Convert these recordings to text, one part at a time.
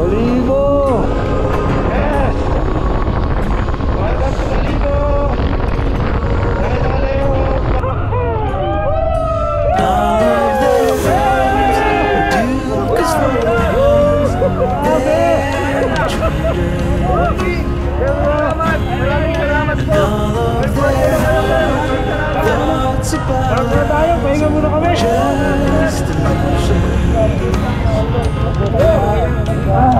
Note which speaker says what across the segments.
Speaker 1: Balibo! Yes! Welcome to Balibo! Pahinga muna kami.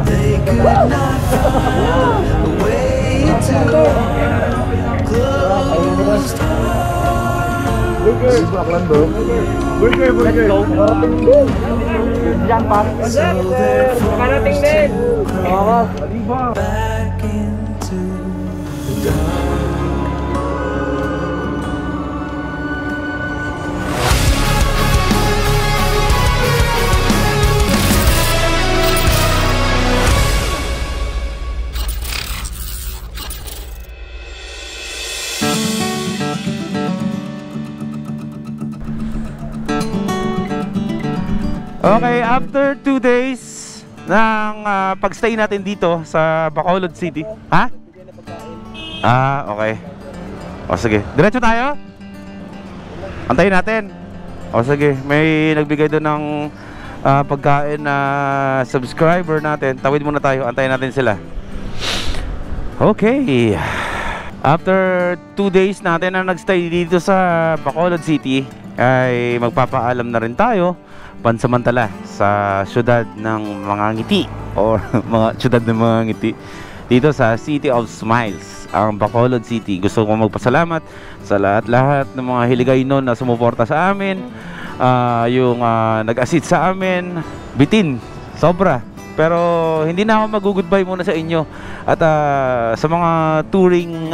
Speaker 1: They could not find a way to close burger, Diyan pa. Nakarating din. Back into the dark. Okay, after 2 days ng pagstay natin dito sa Bacolod City. Ha? Okay. O sige, diretso tayo? Antayin natin. O sige, may nagbigay doon ng pagkain na subscriber natin. Tawid muna tayo, antayin natin sila. Okay. After 2 days natin na nagstay dito sa Bacolod City, ay magpapaalam na rin tayo pansamantala sa syudad ng mga ngiti or mga syudad ng mga ngiti dito sa City of Smiles, ang Bacolod City. Gusto ko magpasalamat sa lahat-lahat ng mga Hiligaynon na sumuporta sa amin, yung nag-assist sa amin, bitin, sobra. Pero hindi na ako mag-goodbye muna sa inyo at sa mga touring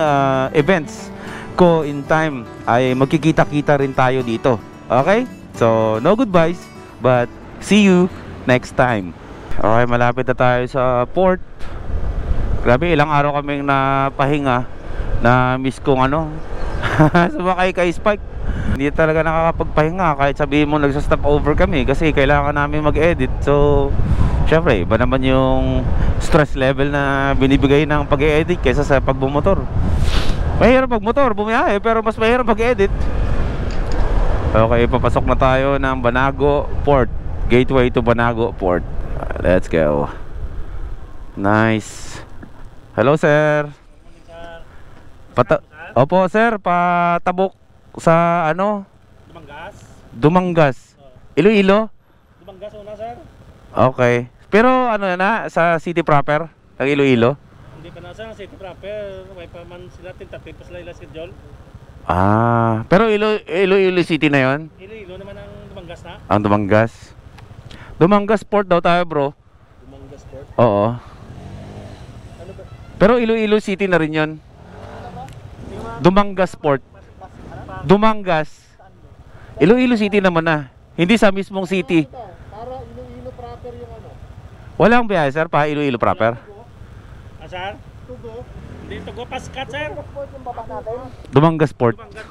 Speaker 1: events ko in time ay magkikita-kita rin tayo dito. Okay? So, no goodbyes, but see you next time. Okay, malapit na tayo sa port. Grabe, ilang araw kaming napahinga. Na-miss kong sumakay kay Spike. Hindi talaga nakakapagpahinga kahit sabihin mo nagsa-stop over kami kasi kailangan namin mag-edit. So, syempre, iba naman yung stress level na binibigay ng pag-edit kaysa sa pagbumotor. Mahirap magmotor, bumiyahe, pero mas mahirap mag-edit. Okay, papasok na tayo ng Banago Port. Gateway to Banago Port. Let's go. Nice. Hello, sir. Opo, sir. Patabok sa Dumangas. Iloilo? Dumangas una, sir. Okay. Pero na, sa city proper? Ang Iloilo?
Speaker 2: Hindi pa na, sir. City proper. May pa man sila tentative pa sila schedule.
Speaker 1: Pero Iloilo City na yon?
Speaker 2: Iloilo naman ang Dumangas na?
Speaker 1: Ang Dumangas. Dumangas Port daw tayo, bro.
Speaker 2: Dumangas Port?
Speaker 1: Oo.
Speaker 2: Ano ba?
Speaker 1: Pero Iloilo City na rin yon. Dumangas Port. Dumangas. Iloilo City naman na. Hindi sa mismong city.
Speaker 2: Para Iloilo proper yung
Speaker 1: Walang biyahe, sir, pa Iloilo proper?
Speaker 2: Sir? Tugo. Hindi, Tugo Paskat, sir.
Speaker 1: Dumangas Port.
Speaker 2: Dumangas.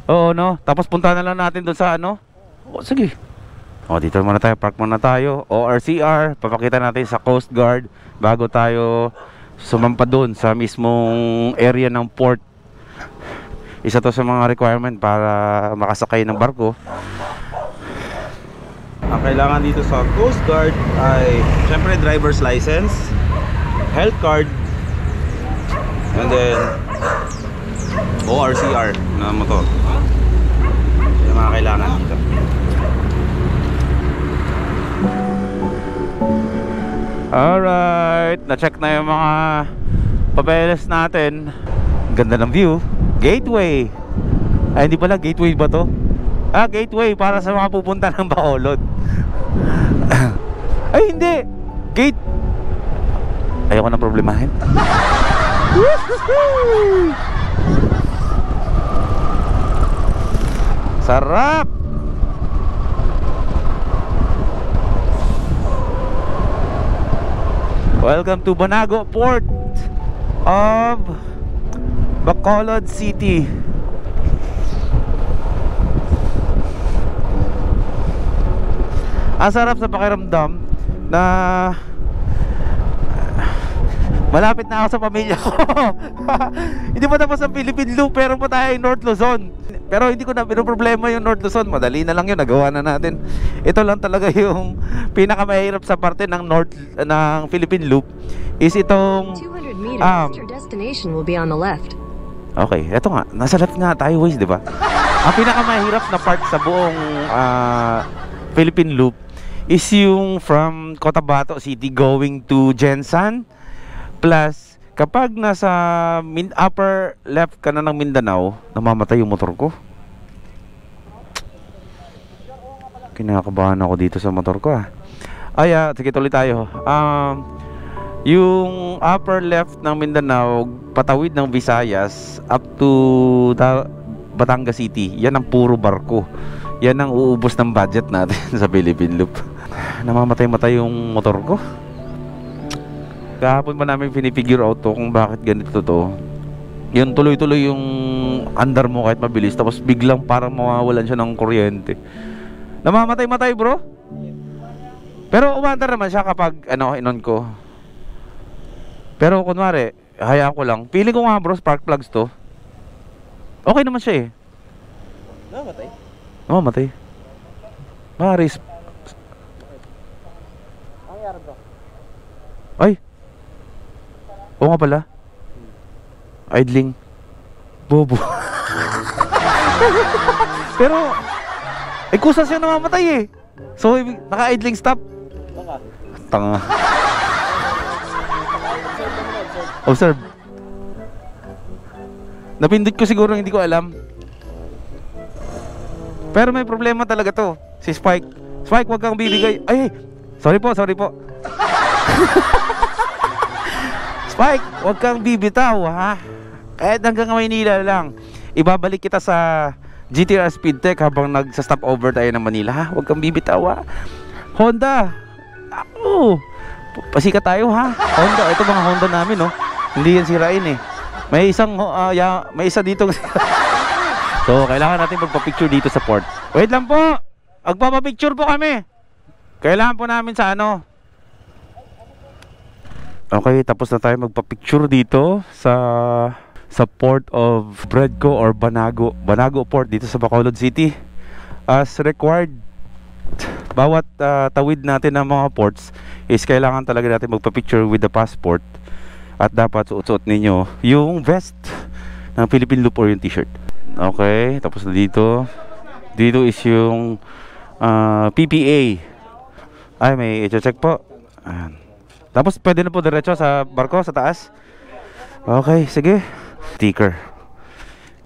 Speaker 1: Oo, no? Tapos punta na lang natin doon sa sige. Dito muna tayo, park muna tayo. ORCR, papakita natin sa Coast Guard bago tayo sumampa doon sa mismong area ng port. Isa to sa mga requirement para makasakay ng barko. Ang kailangan dito sa Coast Guard ay syempre driver's license, health card, and then ORCR na motor. Yung mga kailangan dito. Alright, na-check na yung mga papeles natin. Ganda ng view. Gateway. Ay, hindi pala, gateway ba to? Gateway para sa mga pupunta ng Bacolod. Ay, hindi. Gate. Ayoko na problemahin. Sarap. Welcome to Banago Port of Bacolod City. Ang sarap sa pakiramdam na Malapit na ako sa pamilya ko. Hindi pa tapos ang Philippine Loop, pero pa tayo yung North Luzon. Pero hindi ko na pinoproblema yung North Luzon. Madali na lang yun, nagawa na natin. Ito lang talaga yung pinakamahirap sa parte ng Philippine Loop is itong
Speaker 3: 200 meters, your destination will be on the left.
Speaker 1: Okay, eto nga, nasa left nga tayo, Waze, di ba? Ang pinakamahirap na part sa buong Philippine Loop is yung from Cotabato City going to Jensan. Plus, kapag nasa upper left ka na ng Mindanao, namamatay yung motor ko. Kinakabahan ako dito sa motor ko sige, tuloy tayo. Yung upper left ng Mindanao, patawid ng Visayas up to Batangas City, yan ang puro barko. Yan ang uubos ng budget natin sa Philippine Loop. Namamatay-matay yung motor ko. Kahapon pa namin pinifigure out to kung bakit ganito to. Yun, tuloy-tuloy yung andar mo kahit mabilis, tapos biglang parang mawawalan siya ng kuryente. Namamatay-matay, bro. Pero umandar naman siya kapag inon ko. Pero kunwari, hayaan ko lang. Pili ko nga, bro, spark plugs to. Okay naman siya
Speaker 2: Namamatay?
Speaker 1: Namamatay. Maris. Ay. Oo nga pala. Idling. Bobo. Pero kusa siya namamatay So naka-idling stop. Tanga. Observe. Napindot ko siguro, hindi ko alam. Pero may problema talaga to. Si Spike. Spike, wag kang bibigay. Ay, sorry po. Spike, wag kang bibitaw, ha? Kahit hanggang Maynila lang. Ibabalik kita sa GTR Speedtech habang nagsa-stop over tayo ng Manila, ha? Wag kang bibitaw, ha? Honda. Pasika tayo, ha? Honda, ito mga Honda namin, no? Hindi yan sirain, May isa dito. So, kailangan natin magpa-picture dito sa port. Wait lang po. Magpapa-picture po kami. Kailangan po namin sa Okay, tapos na tayo magpa-picture dito sa port of Bredco or Banago Port dito sa Bacolod City. As required, bawat tawid natin ng mga ports is kailangan talaga natin magpa-picture with the passport. At dapat suot-suot ninyo yung vest ng Philippine Loop or yung t-shirt. Okay, tapos na dito. Dito is yung PPA. Ay, may i-check po. Ayan. Tapos pwede na po diretso sa barko, sa taas. Okay, sige. Sticker.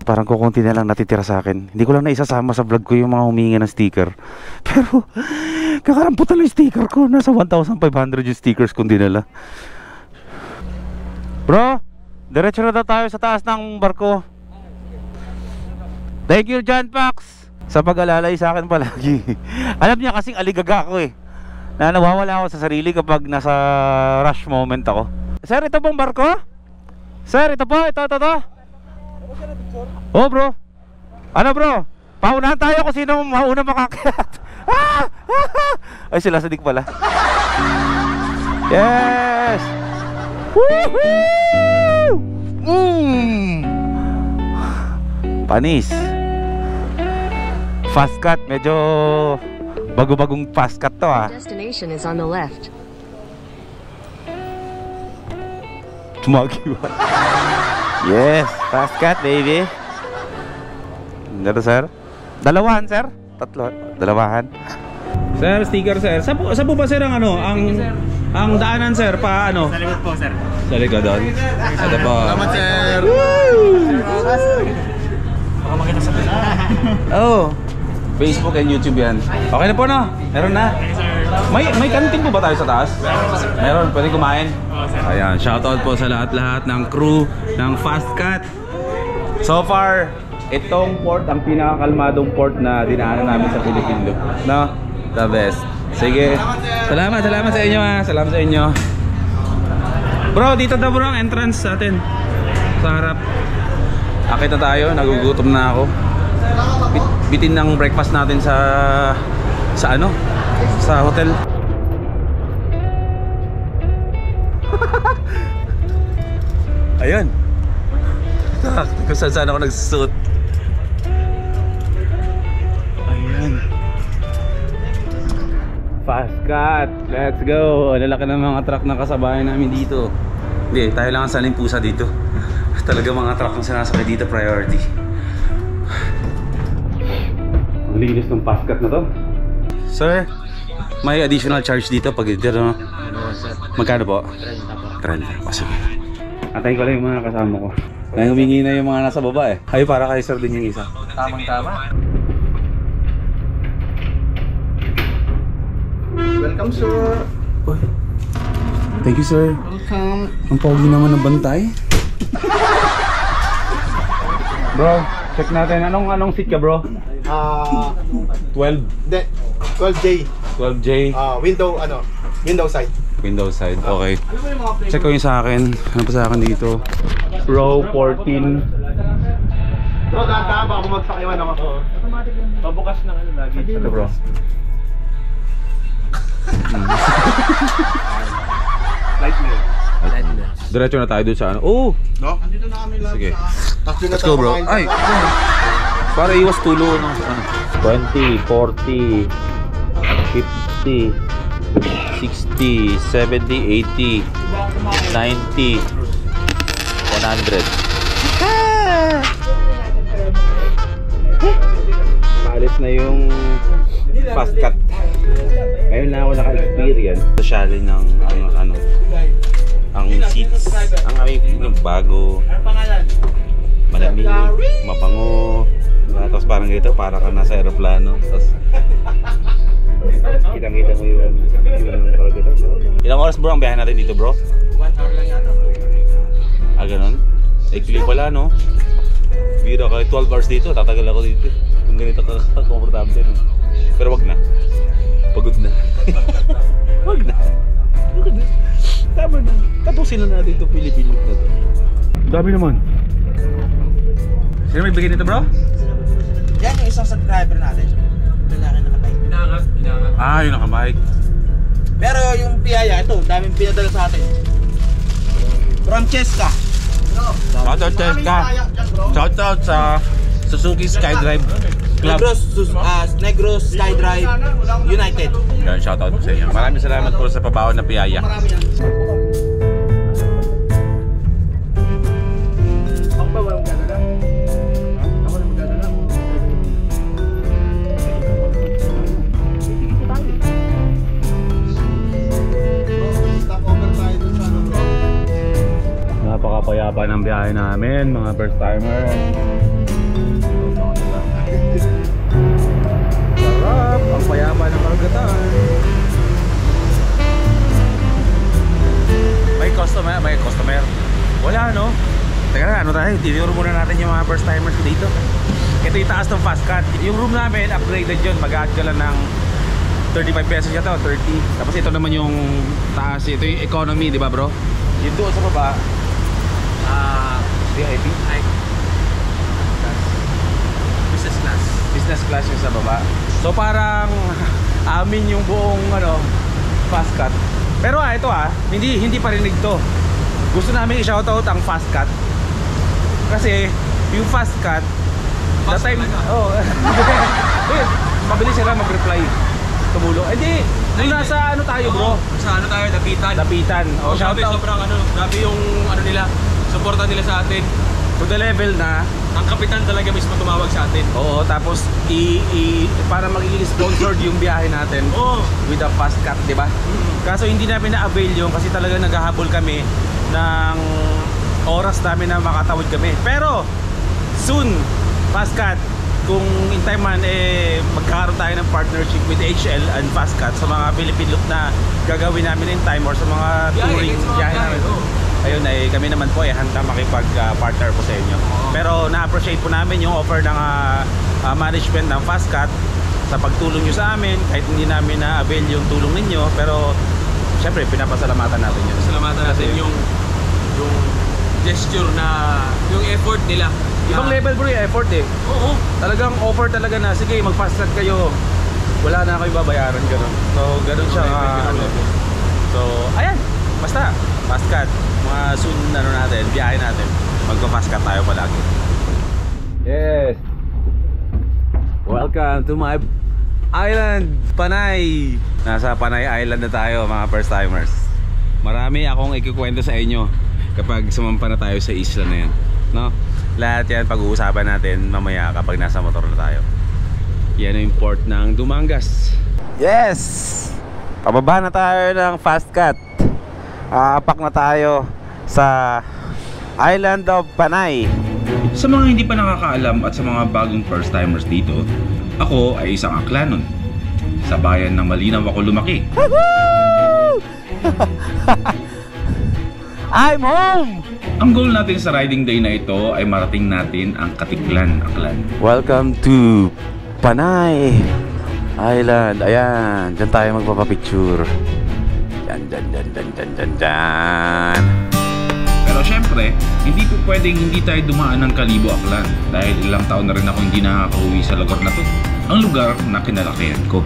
Speaker 1: Parang kukunti na lang natitira sa akin. Hindi ko lang naisasama sa vlog ko yung mga humingi ng sticker. Pero kakaramputan lang yung sticker ko. Nasa 1,500 yung stickers kung dinala. Bro, diretso na daw tayo sa taas ng barko. Thank you, John Pax, sa pag-alalay sa akin palagi. Alam niya kasing aligaga ako na nawawala ako sa sarili kapag nasa rush moment ako. Sir, ito pong barko? Sir, ito po, ito. Oh, bro. Ano, bro? Paunahan tayo kung sino mauna makakyat. Ay, sila sadik pala. Yes! Woohoo! Panis. Fast cut, medyo bago-bagong fast cut to,
Speaker 3: Destination is on the left.
Speaker 1: Tumagiwan. Yes, fast cut, baby. Dito, sir. Dalawahan, sir. Tatlo. Dalawahan. Sir, sticker, sir. Saan po ba, sir, ang daanan, sir, pa ano?
Speaker 2: Sa likod po, sir.
Speaker 1: Sa likod doon. Ito po.
Speaker 2: Salamat, sir. Baka makita sa
Speaker 1: Facebook and YouTube yan. Okay na po, no? Meron na. May kantin po ba tayo sa taas? Meron, pwede kumain. Ayan, shoutout po sa lahat-lahat ng crew ng Fast Cut. So far, itong port ang pinakakalmadong port na dinaanan namin sa Philippine Loop, no? The best. Sige. Salamat sa inyo, Salamat sa inyo. Bro, dito daw, bro, ang entrance sa atin. Sa harap. Akit na tayo, nagugutom na ako. Bitin ng breakfast natin sa hotel. Ayun. Kung saan ako nagsusuot. Ayan. Fast cut. Let's go. Ang lalaki ng mga truck na kasabayan namin dito. Hindi, tayo lang ang saling pusa dito. Talaga mga truck ang sinasakay dito, priority. Ang linis ng fast cut na to. Sir, may additional charge dito pag dito, no? Magkano po? 30. Sige. Antayin ko lang yung mga kasama ko. Dahil humingi na yung mga nasa baba eh. Ay, para kay sir din yung isa.
Speaker 4: Tamang-tama. Welcome, sir.
Speaker 1: Uy. Thank you, sir.
Speaker 4: Welcome.
Speaker 1: Ang pogi naman ng bantay. Bro, check natin. Anong seat ka, bro? 12.
Speaker 4: 12J.
Speaker 1: 12J.
Speaker 4: Window side.
Speaker 1: Window side. Okay. Check ko yung sa akin. Ano pa sa akin dito? Row 14.
Speaker 4: Bro, dahan-dahan baka bumagsak yung ano.
Speaker 2: Pabukas ng ano lagi.
Speaker 1: Ito, bro. Diretso na tayo doon sa ano. Oh!
Speaker 4: No? Andito na kami lang.
Speaker 1: Sige.
Speaker 4: Tatlo na
Speaker 1: Let's go, bro.
Speaker 4: tayo
Speaker 1: Ay! Para iwas tulo ng ano. 20, 40, 50, 60, 70, 80, 90, 100. Maalis na yung fast cut. Ngayon na ako naka-experience. Sosyali ng ang seats. Ang aming bago. Malamig, mabango. Diba? Tapos parang ganito, parang ka nasa aeroplano. Tapos kitang-kita mo yung karagatan. Ilang oras bro ang biyahe natin dito, bro?
Speaker 4: 1 hour lang yata.
Speaker 1: Ah, ganun? Ekli pala, no? Bira ka, 12 hours dito, tatagal ako dito. Kung ganito ka, komportable, no? Pero wag na. Pagod na. Wag na. Wag na. Tama na. Tapusin na natin itong Pilipino na to. Dami naman. Sino may bigay nito, bro?
Speaker 4: Yan yung isang subscriber natin. Lalaki nakabike.
Speaker 2: Inangat.
Speaker 1: Ah, yung nakabike.
Speaker 4: Pero yung piyaya, ito, daming pinadala sa atin. From Cheska.
Speaker 1: Shoutout Cheska. Shoutout sa Suzuki Skydrive Club.
Speaker 4: Negros Skydrive United.
Speaker 1: Yan, shoutout po sa inyo. Maraming salamat po sa pabaon na piyaya.
Speaker 4: Marami yan. Ako ba walang magdadala? Ako na magdadala. Stop over tayo dun sa bro.
Speaker 1: Napakapayapa ng biyahe namin, mga first timer. Sarap, ang payapa ng karagatan. May customer. Wala, no? Teka na, ano tayo? Tinuro muna natin yung mga first timers dito. Ito yung taas ng fast cut. Yung room namin, upgraded yun. Mag-add ka lang ng 35 pesos yata o 30. Tapos ito naman yung taas. Ito yung economy, di ba, bro? Yung doon sa baba, VIP?
Speaker 4: Business class.
Speaker 1: Business class yung sa baba. So parang amin yung buong fast cut. Pero ito hindi parinig to. Gusto namin i-shoutout ang fast cut. Kasi yung fast cut,
Speaker 4: Fast
Speaker 1: the time,
Speaker 4: talaga.
Speaker 1: mabilis sila mag-reply. Tumulo. Hindi, nung nasa tayo, bro?
Speaker 4: Sa tayo,
Speaker 1: Dapitan. Oh,
Speaker 4: Grabe,
Speaker 1: shoutout.
Speaker 4: sobrang grabe yung nila, suporta nila sa atin.
Speaker 1: To the level na
Speaker 4: Ang kapitan talaga mismo tumawag sa atin.
Speaker 1: oo, tapos para magiging sponsored yung biyahe natin with a fast cut, di ba? Kaso hindi namin na-avail yung kasi talaga naghahabol kami ng oras namin na makatawid kami. Pero soon, fast cut, kung in time man magkakaroon tayo ng partnership with HL and fast cut sa mga Philippine loop na gagawin namin in time or sa mga touring biyahe namin. Ayun ay kami naman po handa makipag-partner po sa inyo. Pero na-appreciate po namin yung offer ng management ng fast cut sa pagtulong nyo sa amin kahit hindi namin na-avail yung tulong ninyo, pero syempre pinapasalamatan natin yun.
Speaker 4: Salamatan natin yung gesture na yung effort nila.
Speaker 1: Ibang level bro yung effort
Speaker 4: Oo.
Speaker 1: Talagang offer talaga na sige mag-fast cut kayo, wala na kayo babayaran, gano'n. So gano'n siya. So ayan, basta fast cut. Mga soon natin, biyahe natin. Magpa-fast cut tayo palagi. Yes. Welcome to my island, Panay. Nasa Panay Island na tayo, mga first timers. Marami akong ikukwento sa inyo kapag sumampa na tayo sa isla na yan, no? Lahat yan pag-uusapan natin mamaya kapag nasa motor na tayo. Yan yung port ng Dumangas. Yes! Pababa na tayo ng fast cut. Aapak na tayo sa Island of Panay. Sa mga hindi pa nakakaalam at sa mga bagong first timers dito, ako ay isang Aklanon. Sa bayan ng Malinaw ako lumaki. I'm home! Ang goal natin sa riding day na ito ay marating natin ang Katiklan, Aklan. Welcome to Panay Island. Ayan, dyan tayo magpapapicture. Dyan. Pero syempre, hindi po pwedeng hindi tayo dumaan ng Kalibo, Aklan. Dahil ilang taon na rin ako hindi nakakauwi sa lugar na to. Ang lugar na kinalakihan ko.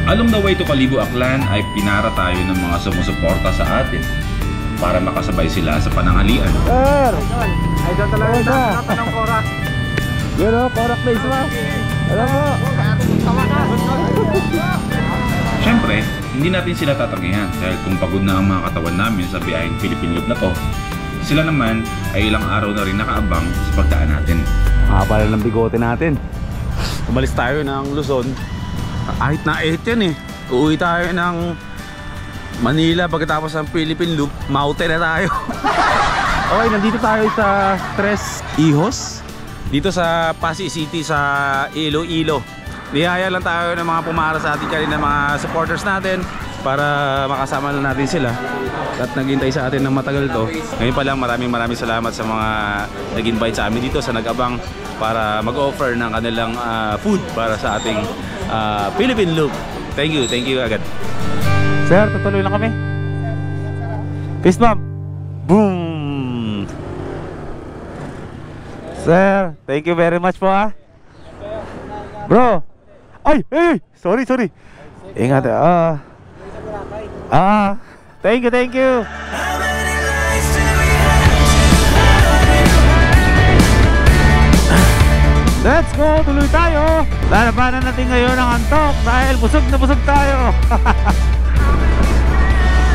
Speaker 1: Along the way to Kalibo, Aklan ay pinara tayo ng mga sumusuporta sa atin para makasabay sila sa pananghalian.
Speaker 2: Sir! Idol talaga siya. Ng Korak.
Speaker 1: Yun o, Korak place ba? Alam mo. Siyempre, hindi natin sila tatanggihan dahil kung pagod na ang mga katawan namin sa biyaheng Philippine Loop na to, sila naman ay ilang araw na rin nakaabang sa pagdaan natin. Haba ng bigote natin. Umalis tayo ng Luzon. Ahit na ahit yan eh. Uuwi tayo ng Manila pagkatapos ng Philippine Loop. Mountain na tayo. Okay, nandito tayo sa Tres Hijos. Dito sa Pasig City sa Iloilo. Nihaya lang tayo ng mga pumara sa atin kanina, mga supporters natin, para makasama na natin sila. At naghintay sa atin ng matagal to. Ngayon pa lang maraming salamat sa mga nag-invite sa amin dito, sa nag-abang para mag-offer ng kanilang food para sa ating Philippine Loop. Thank you agad. Sir, tutuloy lang kami. Peace bump. Boom. Sir, thank you very much po ha. Bro. Ay, sorry. Ingat. Thank you. Let's go, tuloy tayo. Lalabanan natin ngayon ang antok dahil busog na busog tayo.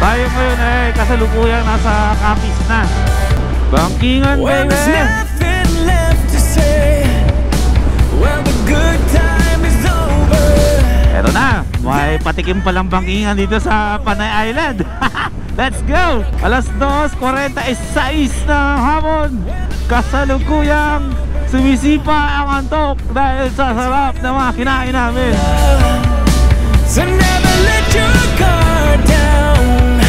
Speaker 1: Tayo ngayon ay kasalukuyang nasa Capiz na. Bangkingan, baby. Eto na, may patikim palang bangkingan dito sa Panay Island. Let's go! 2:46 ng hapon. Kasalukuyang sumisipa ang antok dahil sa sarap na mga kinain namin. So never let your guard down,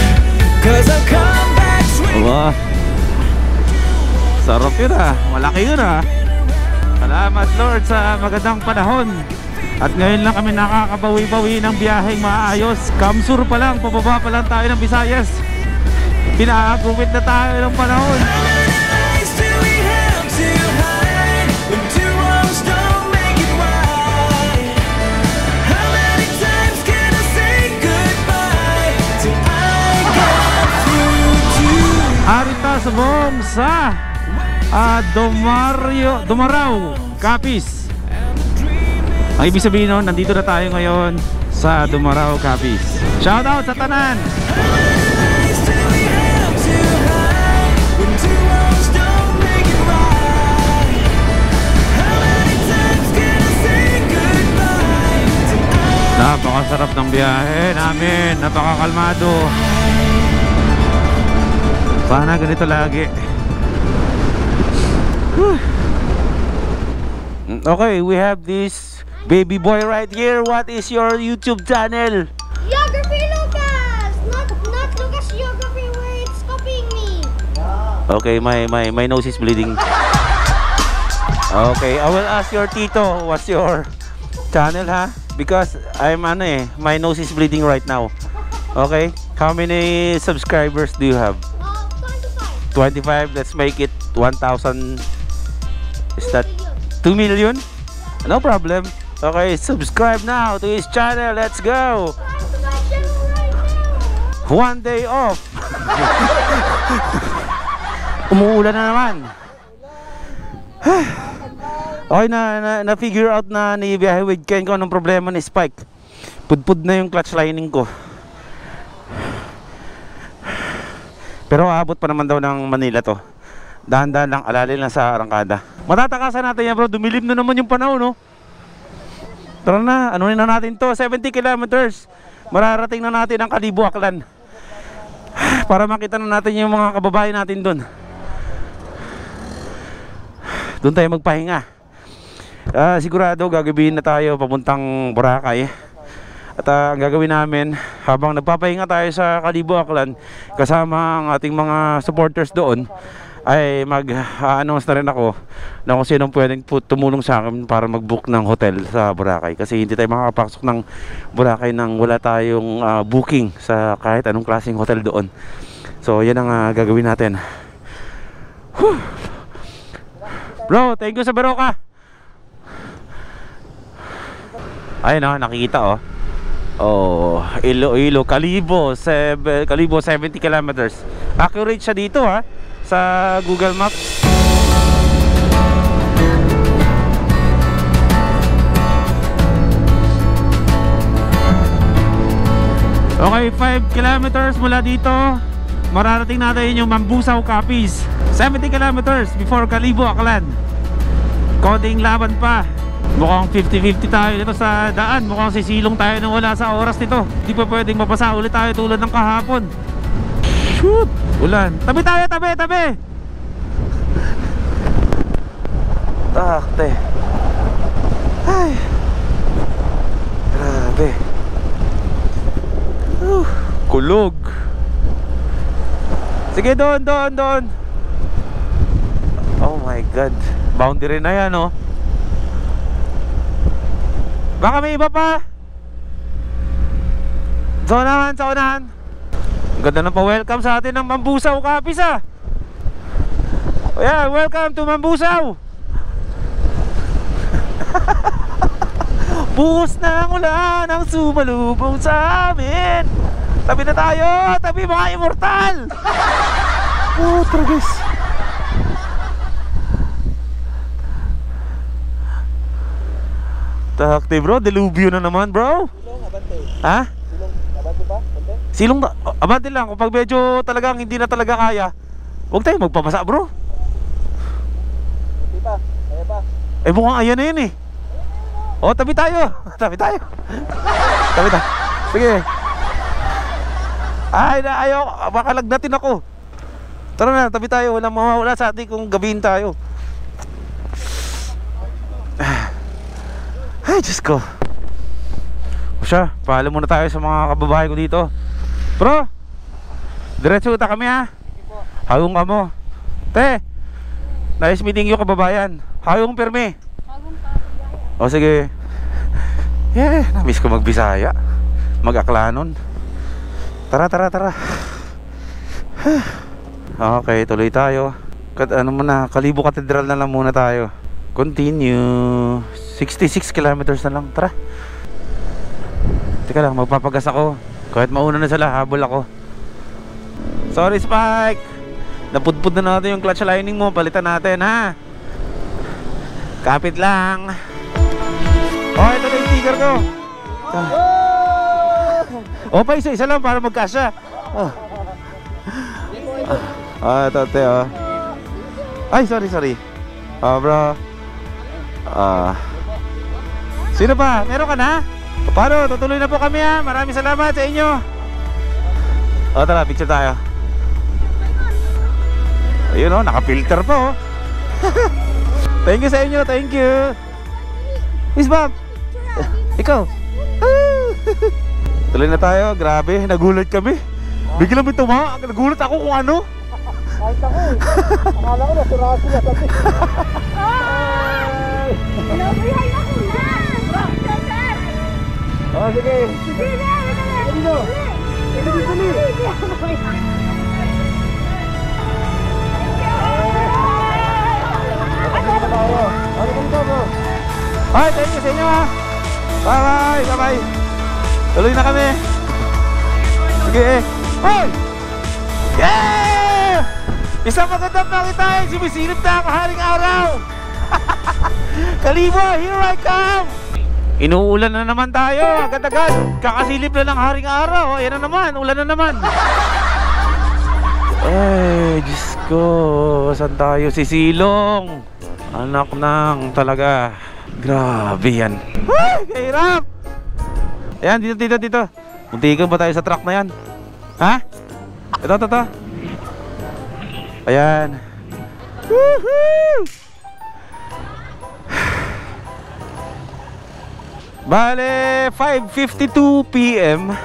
Speaker 1: 'cause I'll come back swinging. Wow. Sarap yun ah, malaki yun ah. Salamat Lord sa magandang panahon. At ngayon lang kami nakakabawi-bawi ng biyaheng maayos. Kamsur pa lang, pababa pa lang tayo ng Visayas. Pinaaguwit na tayo ng panahon. Arita subong sa Dumaraw, Capiz. Ang ibig sabihin nun, nandito na tayo ngayon sa Dumaraw, Capiz. Shoutout sa tanan! Napakasarap ng biyahe namin, napakakalmado. Sana ganito lagi. Okay, we have this baby boy right here. What is your YouTube channel?
Speaker 5: Geography Lucas! Not Lucas Geography where it's copying me.
Speaker 1: Okay, my nose is bleeding. Okay, I will ask your tito, what's your channel ha? Because my nose is bleeding right now. Okay, how many subscribers do you have? 25. Let's make it 1,000. Is that 2 million? No problem. Okay, subscribe now to his channel. Let's go. One day off. Umuulan na naman. Okay, na-figure out na ni biyahe with Ken kung anong problema ni Spike. Pudpud na yung clutch lining ko. Pero aabot pa naman daw ng Manila to. Dahan-dahan lang, alalil lang sa arangkada. Matatakasan natin yan bro, dumilim na naman yung panahon no. Tara na, anunin na natin to, 70 kilometers. Mararating na natin ang Kalibo Aklan. Para makita na natin yung mga kababayan natin doon. Doon tayo magpahinga. Sigurado gagabihin na tayo papuntang Boracay. At ang gagawin namin habang nagpapahinga tayo sa Kalibo Aklan, kasama ang ating mga supporters doon, ay mag-announce na rin ako na kung sinong pwedeng tumulong sa akin para mag-book ng hotel sa Boracay. Kasi hindi tayo makakapasok ng Boracay nang wala tayong booking sa kahit anong klaseng hotel doon. So yan ang gagawin natin. Whew. Bro, thank you sa Baroka. Ayun o, nakikita o. Oh, Iloilo, Kalibo 70 kilometers. Accurate siya dito ha, sa Google Maps. Okay, 5 kilometers mula dito, mararating natin yung Mambusaw, Capiz. 70 kilometers before Kalibo Aklan. Konting laban pa. Mukhang 50-50 tayo dito sa daan. Mukhang sisilong tayo nang wala sa oras nito. Hindi pa pwedeng mapasa ulit tayo tulad ng kahapon. Shoot! Ulan. Tabi tayo, tabi! Takte. Ay. Grabe. Kulog. Sige, doon. Oh my God. Boundary na yan, oh. Baka may iba pa. Sa unahan. Ang ganda ng pa-welcome sa atin ng Mambusaw, Capiz ah. Oh yeah, welcome to Mambusaw. Buhos na ang ulan ang sumalubong sa amin. Tabi na tayo, tabi mga immortal. Oh, tragis. Takti bro, delubyo na naman bro.
Speaker 4: Silong, abante.
Speaker 1: Ha?
Speaker 4: Silong, abante ba? Abante?
Speaker 1: Silong, abante lang. Kapag medyo talagang hindi na talaga kaya, huwag tayo magpapasa bro.
Speaker 4: Hindi pa, kaya pa.
Speaker 1: Eh mukhang ayan na yun eh. O, tabi tayo. Tabi tayo. Sige. Ay, ayaw, baka lagnatin ako. Tara na, tabi tayo. Walang mawawala sa atin kung gabihin tayo. Ay, Diyos ko. O siya, paalam muna tayo sa mga kababahay ko dito. Bro, diretso uta kami ha. Hayong ka mo. Te, nice meeting you kababayan. Hayong permi. O sige. Yeah, namiss ko magbisaya, mag-Aklanon. Tara. Okay, tuloy tayo. Ano muna, Kalibo Cathedral na lang muna tayo. Continue. 66 kilometers na lang, tara. Teka lang, magpapagas ako. Kahit mauna na sila, habol ako. Sorry Spike, napudpud na natin yung clutch lining mo. Palitan natin ha. Kapit lang. Oh, ito na yung sticker ko. Oh, pa isa lang para magkasya. Oh. Ito te oh. Ay, sorry. Oh bro. Sino pa? Meron ka na? Paano? Tutuloy na po kami ha. Maraming salamat sa inyo. O tara, picture tayo. Ayun o, naka-filter po. Thank you sa inyo, thank you. Miss Bob, ikaw. Tuloy na tayo, grabe, nagulat kami. Biglang may tuma, nagulat ako kung ano.
Speaker 4: Kahit ako eh. Akala ko nasura sila sabi.
Speaker 5: Nabuhay ako na!
Speaker 4: Oh, sige.
Speaker 5: Sige na!
Speaker 4: Dito. Dali.
Speaker 1: Ay, thank you sa inyo ha. Bye-bye! Bye-bye! Tuloy na kami! Sige! Hoy! Yeah! Isang magandang pakitaan! Sumisilip na ang haring araw! Kalibo! Here I come! Inuulan na naman tayo! Agad-agad! Kakasilip na ng haring araw! Ayan na naman! Ulan na naman! Ay, Diyos ko! Saan tayo sisilong? Anak nang talaga! Grabe yan! Ay! Kahirap! Ayan, dito. Muntikan ba tayo sa truck na yan? Ha? Ito. Ayan. Woohoo! Bale, 5:52 PM.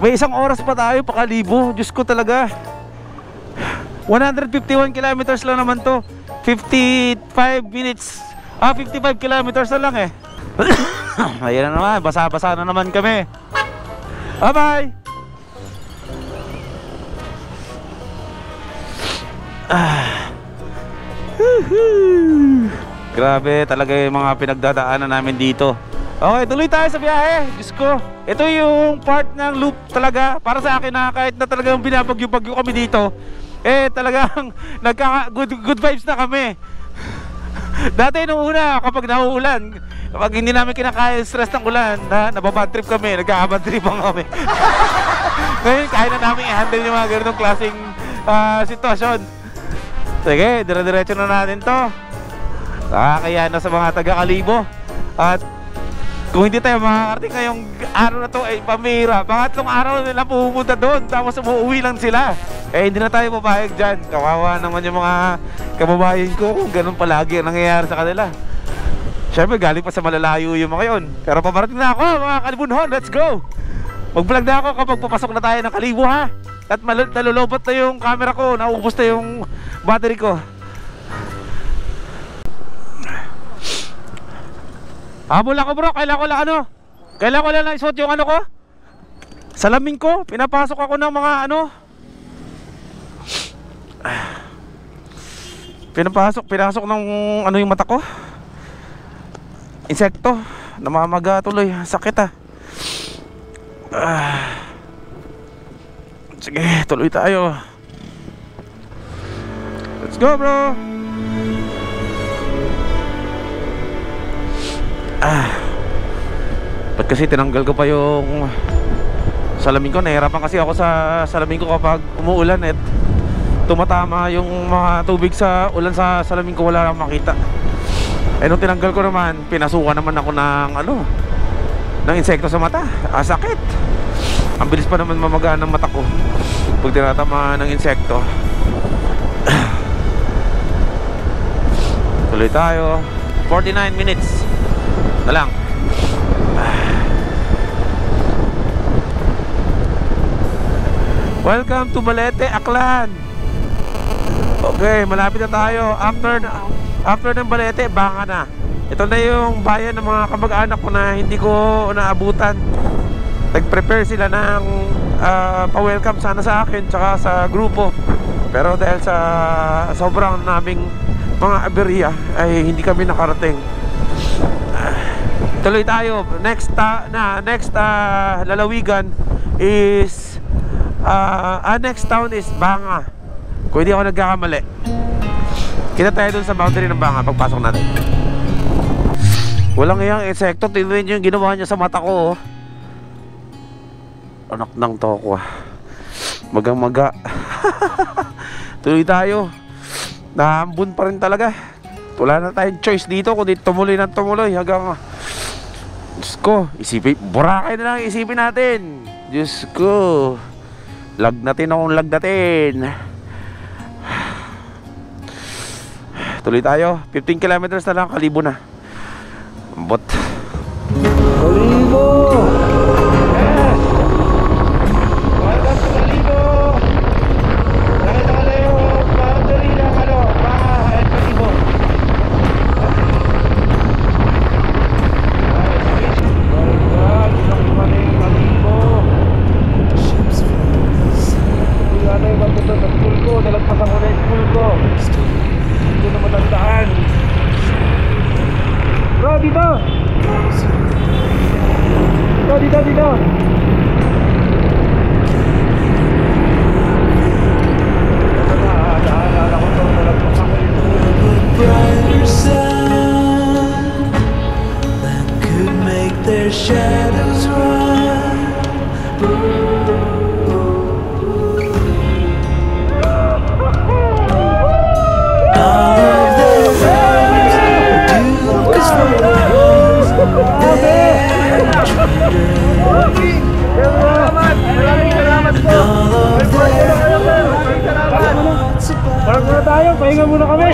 Speaker 1: May isang oras pa tayo pa Kalibo. Diyos ko talaga. 151 kilometers lang naman to. 55 minutes. 55 kilometers na lang eh. Ayan na naman, basa-basa na naman kami. Bye-bye! Grabe talaga yung mga pinagdadaanan namin dito. Okay, tuloy tayo sa biyahe. Diyos ko, ito yung part ng loop talaga. Para sa akin na kahit na talagang binabagyo-bagyo kami dito, talagang good vibes na kami. Dati nung una, kapag nauulan, kapag hindi namin kinakaya yung stress ng ulan, nababad trip kami, nagkakabad tripan kami. Ngayon, kaya na namin i-handle yung mga ganitong klaseng sitwasyon. Sige, dire-diretso na natin to. Kaya na sa mga taga-Kalibo. At kung hindi tayo makakarating ngayong araw na to, ay pamira. Pangatlong araw nila pumunta doon, tapos umuwi lang sila. Hindi na tayo papayag dyan. Kawawa naman yung mga kababayan ko kung ganun palagi ang nangyayari sa kanila. Siyempre galing pa sa malalayo yung mga yun. Pero pabarating na ako mga Kalibunhon. Let's go! Mag-vlog na ako kapag papasok na tayo ng Kalibo ha. At nalulobot na yung camera ko. Naubos na yung battery ko. Habol ako bro. Kailangan ko lang isuot yung ano ko. Salamin ko. Pinapasok ako ng mga Pinasok ng yung mata ko. Insekto. Namamaga tuloy. Sakit Sige, tuloy tayo. Let's go bro. Ba't kasi tinanggal ko pa yung salamin ko? Nahirapan kasi ako sa salamin ko kapag umuulan tumatama yung mga tubig sa ulan sa salamin ko, wala lang makita. Nung tinanggal ko naman, pinasukan naman ako ng insekto sa mata. Sakit. Ang bilis pa naman mamagaan ng mata ko pag tinatama ng insekto. Tuloy tayo. 49 minutes na lang. Welcome to Balete, Aklan. Okay, malapit na tayo. After ng Balete, Banga na. Ito na yung bayan ng mga kamag-anak ko na hindi ko naabutan. Nag-prepare sila ng pa-welcome sana sa akin tsaka sa grupo. Pero dahil sa sobrang naming mga aberya ay hindi kami nakarating. Tuloy tayo. Next lalawigan is next town is Banga. Kung hindi ako nagkakamali. Kita tayo dun sa boundary ng Banga pagpasok natin. Walang iyang insekto. Tingnan nyo yung ginawa niya sa mata ko. Anak ng toko. Magang-maga. Tuloy tayo. Nahambun pa rin talaga. Wala na tayong choice dito kundi tumuloy ng tumuloy hanggang Diyos ko, Boracay na lang isipin natin. Diyos ko, lagnatin akong lagnatin. Tuloy tayo. 15 kilometers na lang, Kalibo na. Ambot. Kalibo! Yes! Welcome to Kalibo! Nakita ka na yung boundary ng Banga at Kalibo. Hindi natin yung papunta sa school ko. Nalagpasan ko na yung school ko. Ito na matandaan. Bro, dito! Dito.
Speaker 6: Brighter sun that could make their shadows run. All of their friends do is for their
Speaker 2: Parang muna tayo, pahinga muna kami.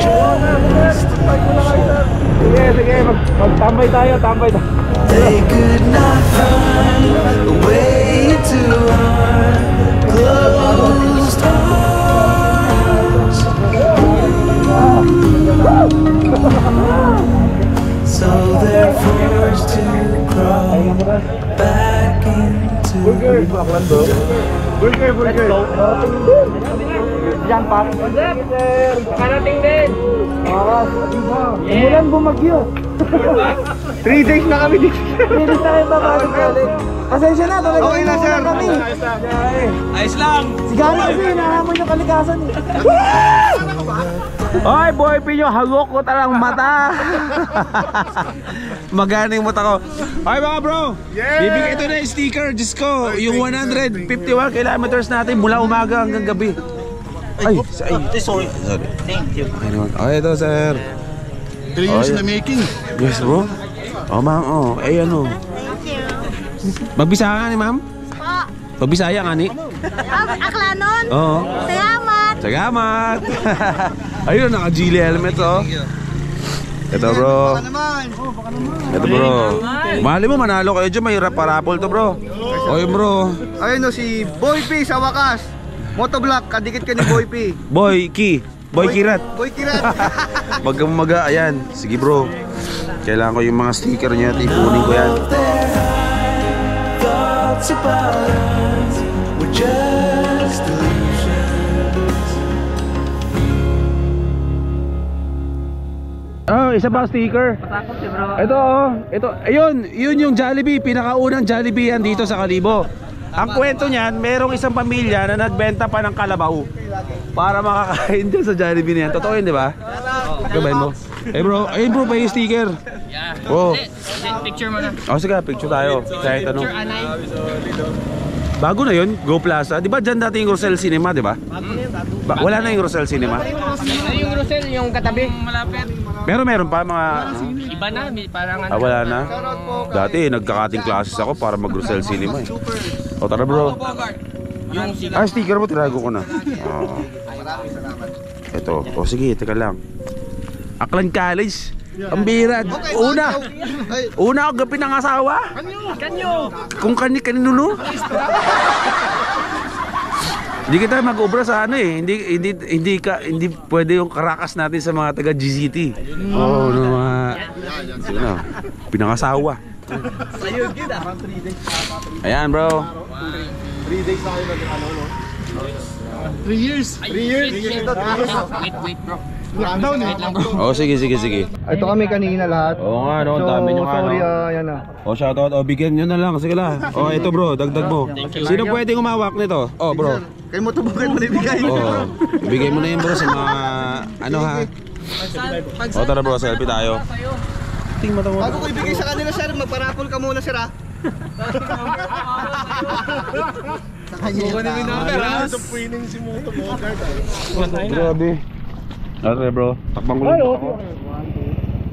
Speaker 2: Sige, magtambay tayo,
Speaker 6: They could not find a way to our closed hearts. So they're forced to crawl back into
Speaker 4: Diyan pa. Karating din. Umulan bumagyo. 3 days na kami dito. 3 days na kayo babalik ulit. Pasensya na, talaga okay na sir. Kami. Ayos lang. Si Gary kasi hinahamon yung kalikasan eh.
Speaker 1: Oy, boy, pinyo, hagok ko talang mata. Magana yung mata ko. Ay mga bro, bibigay ito na yung sticker, Diyos ko. Yung 151 kilometers natin mula umaga hanggang gabi. Ay, sorry.
Speaker 4: Thank you.
Speaker 1: Okay, ito sir.
Speaker 7: 3 years in the making.
Speaker 1: Yes bro. Oh ma'am, oh. Eh ano. Magbisaya ka ni ma'am? Magbisaya ka ni?
Speaker 5: Aklanon.
Speaker 1: Oo.
Speaker 5: Salamat.
Speaker 1: Salamat. Ayun, naka-Geely helmet oh. Ito bro. Ito bro. Mali mo manalo kayo dyan, may raparapol to bro. Oy bro.
Speaker 4: Ayun o si Boy P sa wakas. Motovlog, kadikit ka ni Boy P.
Speaker 1: Boy Kirat.
Speaker 4: Boy Kirat.
Speaker 1: Maga, ayan. Sige bro. Kailangan ko yung mga sticker niya at ipunin ko yan.
Speaker 6: Thoughts about us were just illusions.
Speaker 1: Oh, isa pa sticker. Ito oh, ito. Ayun, yun yung Jollibee, pinakaunang Jollibee yan dito sa Kalibo. Ang kwento niyan, merong isang pamilya na nagbenta pa ng kalabaw para makakain din sa Jollibee niyan. Totoo yun, di ba? Gabayin mo. Eh bro, ayun bro, pa yung sticker. Oh.
Speaker 2: Picture mo na.
Speaker 1: Oh, sige, picture tayo. Kahit ano. Bago na yun, Go Plaza. Di ba dyan dati yung Rosel Cinema, di ba? Wala na yung Rosel Cinema.
Speaker 2: Yung Rosel, yung katabi. Malapit.
Speaker 1: Pero meron pa mga...
Speaker 2: Iba na, parang
Speaker 1: wala na. Dati nagkakating classes ako para mag Rosel Cinema eh. O tara bro. Sticker mo, tirago ko na. Ito. O sige, teka lang. Aklan College. Ang bihira. Una ako gabi ng asawa.
Speaker 2: Kanyo!
Speaker 1: Kung kaninuno. Hindi kita mag-obra sa ano eh. Hindi pwede yung karakas natin sa mga taga GCT. Oo, no, mga sige na. Pinangasawa. Ayan, bro.
Speaker 7: 3 days na kayo nag-ano, no? 3 years. 3 years.
Speaker 2: Wait bro.
Speaker 7: Lockdown eh.
Speaker 1: Oh, sige.
Speaker 4: Ito kami kanina lahat.
Speaker 1: Oo nga, no, dami nyo
Speaker 4: sorry,
Speaker 1: ano.
Speaker 4: yan na.
Speaker 1: Oh, shoutout. Oh, bigyan nyo na lang. Sige lang. Oh, ito bro, dagdag mo. Sino pwedeng umawak nito? Oh, bro.
Speaker 4: Kayo mo ito bakit mo nabigay?
Speaker 1: Oh, ibigay mo na yun bro sa mga ano ha. Oh, tara bro, selfie tayo. Tingnan mo.
Speaker 4: Bago ko ibigay sa kanila sir, magparapol ka muna sir ha. Sa kanya yung tama.
Speaker 7: Winning si Moto Bogart.
Speaker 1: Grabe. Tara bro, takbang ko lang.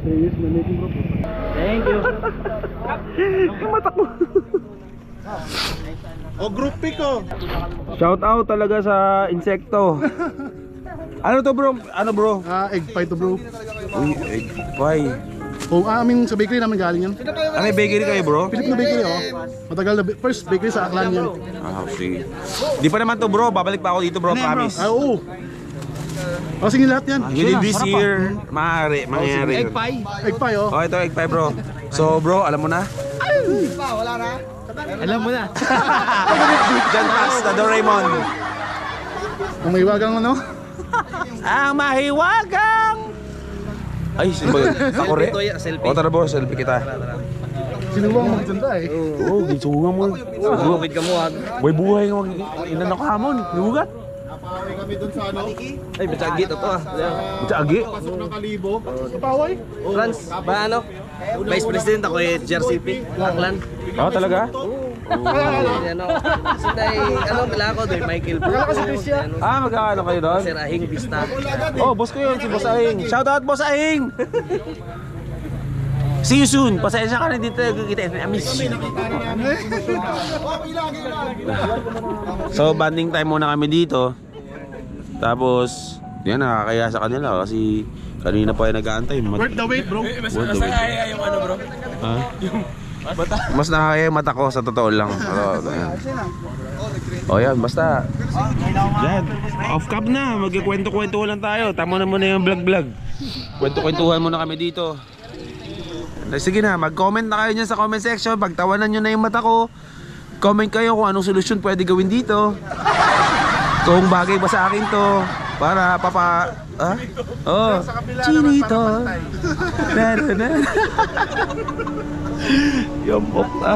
Speaker 7: 3 years na making, bro.
Speaker 2: Thank you.
Speaker 7: O group pic ko.
Speaker 1: Shout out talaga sa insekto. Ano to bro? Ano bro?
Speaker 7: Egg pie to, bro.
Speaker 1: Uy, egg pie.
Speaker 7: Kung amin sa bakery namin galing yan.
Speaker 1: May bakery kayo bro?
Speaker 7: Pilip na bakery, oh. Matagal na, first bakery sa Aklan yan.
Speaker 1: Sige. Di pa naman to bro, babalik pa ako dito bro, promise.
Speaker 7: Oo. O sige lahat yan.
Speaker 1: Within this year, mangyayari.
Speaker 2: Egg pie.
Speaker 7: Egg pie, oh.
Speaker 1: Oh, ito egg pie bro. So bro, alam mo na?
Speaker 4: Wala na.
Speaker 2: Alam mo na.
Speaker 1: Diyan pass na Doraemon.
Speaker 7: Kung may wagang ano.
Speaker 1: Ang mahiwagang. Ay, sino ba yun? Ako rin? O tara bro, selfie kita.
Speaker 7: Sinuwang magtanda eh.
Speaker 4: Oo, gisungan mo.
Speaker 8: Bukid ka mo ah.
Speaker 4: May buhay nga inanok hamon, lugat.
Speaker 7: Napaway kami dun sa ano.
Speaker 8: Ay, batsagi to ah.
Speaker 4: Agi.
Speaker 7: Pasok ng Kalibo. Napaway?
Speaker 8: Franz, ba ano? Vice President ako eh, JRCP, Aklan.
Speaker 4: Ah, talaga?
Speaker 8: Ano, sinay, ano, mala ako doon, Michael Bro.
Speaker 4: Ah, magkakano kayo doon?
Speaker 8: Sir Ahing Vista.
Speaker 4: Oh, boss ko yun, si Boss Ahing. Shout out, Boss Ahing! See you soon. Pasensya ka na dito. Kita I miss you. So, banding time muna kami dito. Tapos, yan, nakakaya sa kanila kasi kanina pa yung nag-aantay.
Speaker 7: Worth the wait, bro.
Speaker 4: Mas nakakaya yung ano, bro? Ha? Mas nakakaya yung mata ko, sa totoo lang. O yan, basta. Yan, off cam na. Magkikwento-kwento lang tayo. Tama na muna yung vlog-vlog. Kwento-kwentuhan muna kami dito. Sige na, mag-comment na kayo dyan sa comment section. Pagtawanan nyo na yung mata ko. Comment kayo kung anong solusyon pwede gawin dito. Kung bagay ba sa akin to. Para papa... Ha? Oh, chinito. Yung pop na.